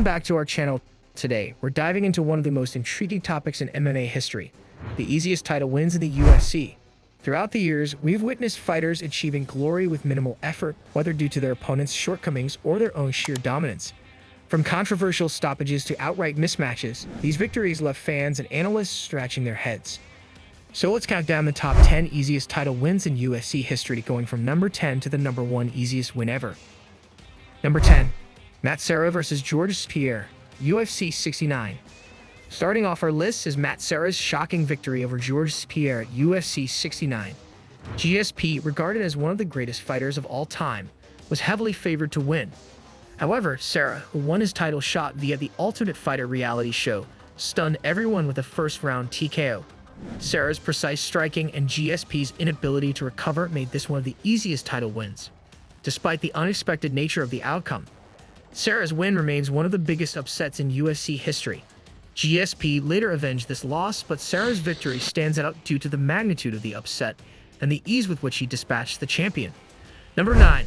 back to our channel. Today, we're diving into one of the most intriguing topics in MMA history, the easiest title wins in the UFC. Throughout the years, we've witnessed fighters achieving glory with minimal effort, whether due to their opponent's shortcomings or their own sheer dominance. From controversial stoppages to outright mismatches, these victories left fans and analysts scratching their heads. So let's count down the top 10 easiest title wins in UFC history, going from number 10 to the number 1 easiest win ever. Number 10. Serra vs. Pierre, UFC 69. Starting off our list is Serra's shocking victory over Pierre at UFC 69. GSP, regarded as one of the greatest fighters of all time, was heavily favored to win. However, Serra, who won his title shot via the Ultimate Fighter reality show, stunned everyone with a first-round TKO. Serra's precise striking and GSP's inability to recover made this one of the easiest title wins. Despite the unexpected nature of the outcome, Serra's win remains one of the biggest upsets in UFC history. GSP later avenged this loss, but Serra's victory stands out due to the magnitude of the upset and the ease with which he dispatched the champion. Number 9.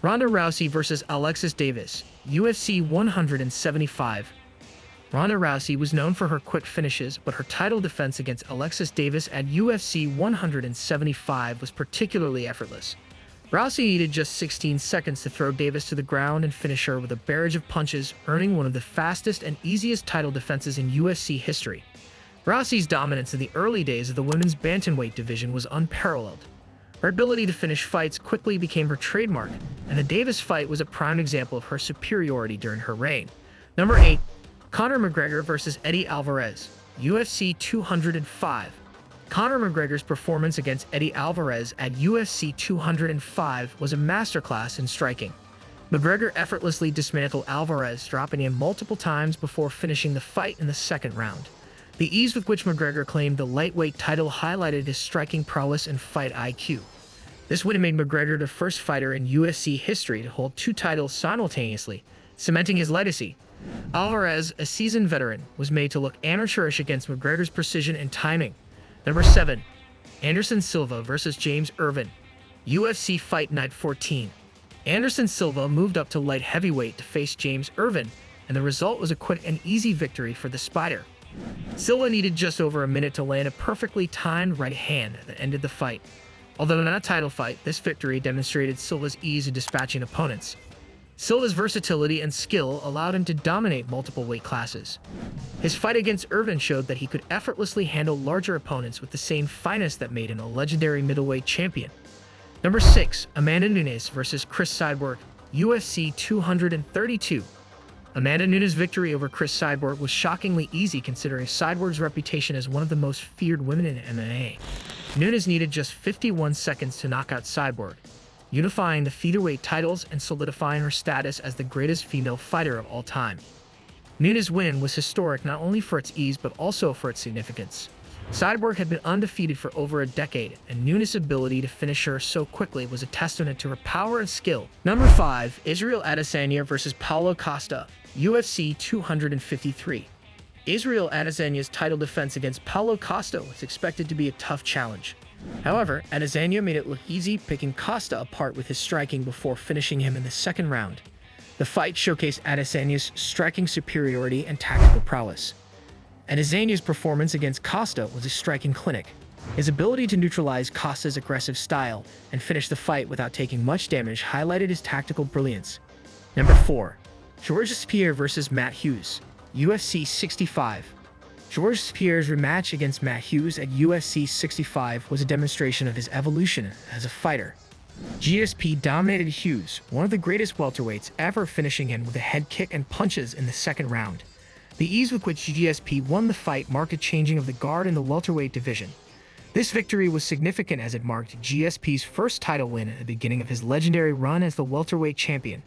Ronda Rousey vs. Alexis Davis, UFC 175. Ronda Rousey was known for her quick finishes, but her title defense against Alexis Davis at UFC 175 was particularly effortless. Rousey needed just 16 seconds to throw Davis to the ground and finish her with a barrage of punches, earning one of the fastest and easiest title defenses in UFC history. Rousey's dominance in the early days of the women's bantamweight division was unparalleled. Her ability to finish fights quickly became her trademark, and the Davis fight was a prime example of her superiority during her reign. Number 8. Conor McGregor vs. Eddie Alvarez, UFC 205. Conor McGregor's performance against Eddie Alvarez at UFC 205 was a masterclass in striking. McGregor effortlessly dismantled Alvarez, dropping him multiple times before finishing the fight in the second round. The ease with which McGregor claimed the lightweight title highlighted his striking prowess and fight IQ. This win made McGregor the first fighter in UFC history to hold 2 titles simultaneously, cementing his legacy. Alvarez, a seasoned veteran, was made to look amateurish against McGregor's precision and timing. Number 7. Anderson Silva vs. James Irvin, UFC Fight Night 14. Anderson Silva moved up to light heavyweight to face James Irvin, and the result was a quick and easy victory for the Spider. Silva needed just over a minute to land a perfectly timed right hand that ended the fight. Although not a title fight, this victory demonstrated Silva's ease in dispatching opponents. Silva's versatility and skill allowed him to dominate multiple weight classes. His fight against Irvin showed that he could effortlessly handle larger opponents with the same finesse that made him a legendary middleweight champion. Number 6. Amanda Nunes vs. Cris Cyborg, UFC 232. Amanda Nunes' victory over Cris Cyborg was shockingly easy considering Cyborg's reputation as one of the most feared women in MMA. Nunes needed just 51 seconds to knock out Cyborg, unifying the featherweight titles and solidifying her status as the greatest female fighter of all time. Nunes' win was historic not only for its ease but also for its significance. Cyborg had been undefeated for over a decade, and Nunes' ability to finish her so quickly was a testament to her power and skill. Number 5. Israel Adesanya vs. Paulo Costa, UFC 253. Israel Adesanya's title defense against Paulo Costa was expected to be a tough challenge. However, Adesanya made it look easy, picking Costa apart with his striking before finishing him in the second round. The fight showcased Adesanya's striking superiority and tactical prowess. Adesanya's performance against Costa was a striking clinic. His ability to neutralize Costa's aggressive style and finish the fight without taking much damage highlighted his tactical brilliance. Number 4. Pierre vs. Hughes, UFC 65. Pierre's rematch against Hughes at UFC 65 was a demonstration of his evolution as a fighter. GSP dominated Hughes, one of the greatest welterweights ever, finishing him with a head kick and punches in the second round. The ease with which GSP won the fight marked a changing of the guard in the welterweight division. This victory was significant as it marked GSP's first title win at the beginning of his legendary run as the welterweight champion.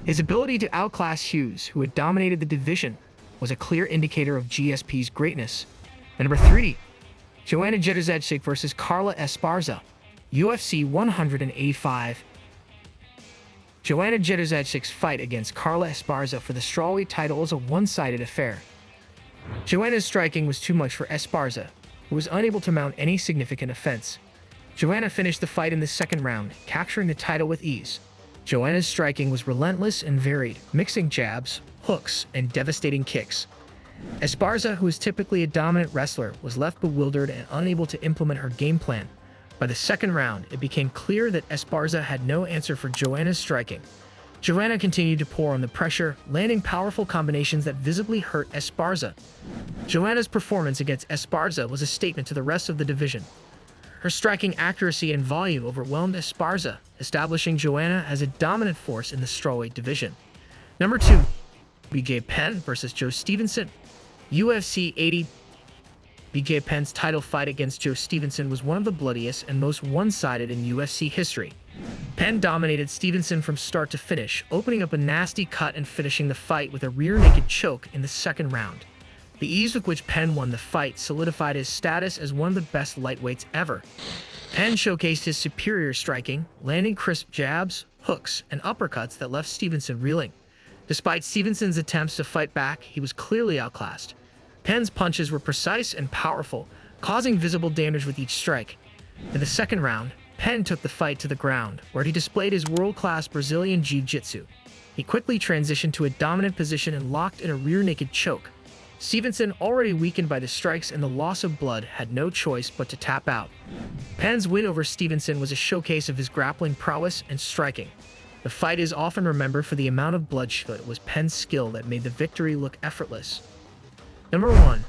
His ability to outclass Hughes, who had dominated the division, was a clear indicator of GSP's greatness. Number 3. Joanna Jedrzejczyk vs. Carla Esparza, UFC 185. Joanna Jedrzejczyk's fight against Carla Esparza for the strawweight title was a one-sided affair. Joanna's striking was too much for Esparza, who was unable to mount any significant offense. Joanna finished the fight in the second round, capturing the title with ease. Joanna's striking was relentless and varied, mixing jabs, hooks, and devastating kicks. Esparza, who is typically a dominant wrestler, was left bewildered and unable to implement her game plan. By the second round, it became clear that Esparza had no answer for Joanna's striking. Joanna continued to pour on the pressure, landing powerful combinations that visibly hurt Esparza. Joanna's performance against Esparza was a statement to the rest of the division. Her striking accuracy and volume overwhelmed Esparza, establishing Joanna as a dominant force in the strawweight division. Number 2. BJ Penn versus Joe Stevenson. UFC 80. BJ Penn's title fight against Joe Stevenson was one of the bloodiest and most one-sided in UFC history. Penn dominated Stevenson from start to finish, opening up a nasty cut and finishing the fight with a rear-naked choke in the second round. The ease with which Penn won the fight solidified his status as one of the best lightweights ever. Penn showcased his superior striking, landing crisp jabs, hooks, and uppercuts that left Stevenson reeling. Despite Stevenson's attempts to fight back, he was clearly outclassed. Penn's punches were precise and powerful, causing visible damage with each strike. In the second round, Penn took the fight to the ground, where he displayed his world-class Brazilian jiu-jitsu. He quickly transitioned to a dominant position and locked in a rear-naked choke. Stevenson, already weakened by the strikes and the loss of blood, had no choice but to tap out. Penn's win over Stevenson was a showcase of his grappling prowess and striking. The fight is often remembered for the amount of bloodshed. It was Penn's skill that made the victory look effortless. Number 1.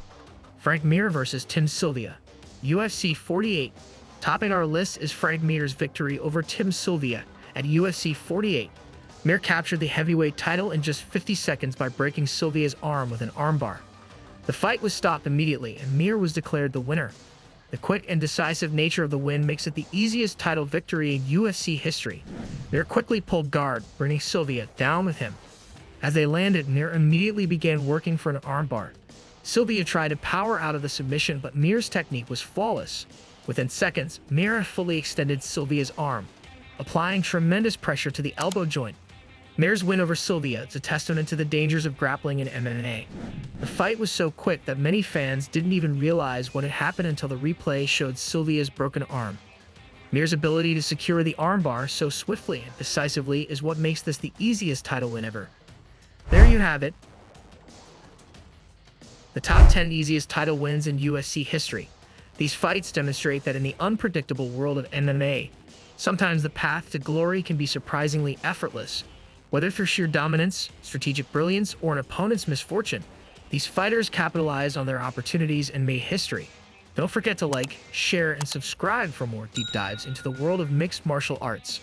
Frank Mir versus Tim Sylvia. UFC 48. Topping our list is Frank Mir's victory over Tim Sylvia at UFC 48. Mir captured the heavyweight title in just 50 seconds by breaking Sylvia's arm with an armbar. The fight was stopped immediately, and Mir was declared the winner. The quick and decisive nature of the win makes it the easiest title victory in UFC history. Mir quickly pulled guard, bringing Sylvia down with him. As they landed, Mir immediately began working for an armbar. Sylvia tried to power out of the submission, but Mir's technique was flawless. Within seconds, Mir fully extended Sylvia's arm, applying tremendous pressure to the elbow joint. Mir's win over Sylvia is a testament to the dangers of grappling in MMA. The fight was so quick that many fans didn't even realize what had happened until the replay showed Sylvia's broken arm. Mir's ability to secure the armbar so swiftly and decisively is what makes this the easiest title win ever. There you have it. The top 10 easiest title wins in UFC history. These fights demonstrate that in the unpredictable world of MMA, sometimes the path to glory can be surprisingly effortless. Whether through sheer dominance, strategic brilliance, or an opponent's misfortune, these fighters capitalized on their opportunities and made history. Don't forget to like, share, and subscribe for more deep dives into the world of mixed martial arts.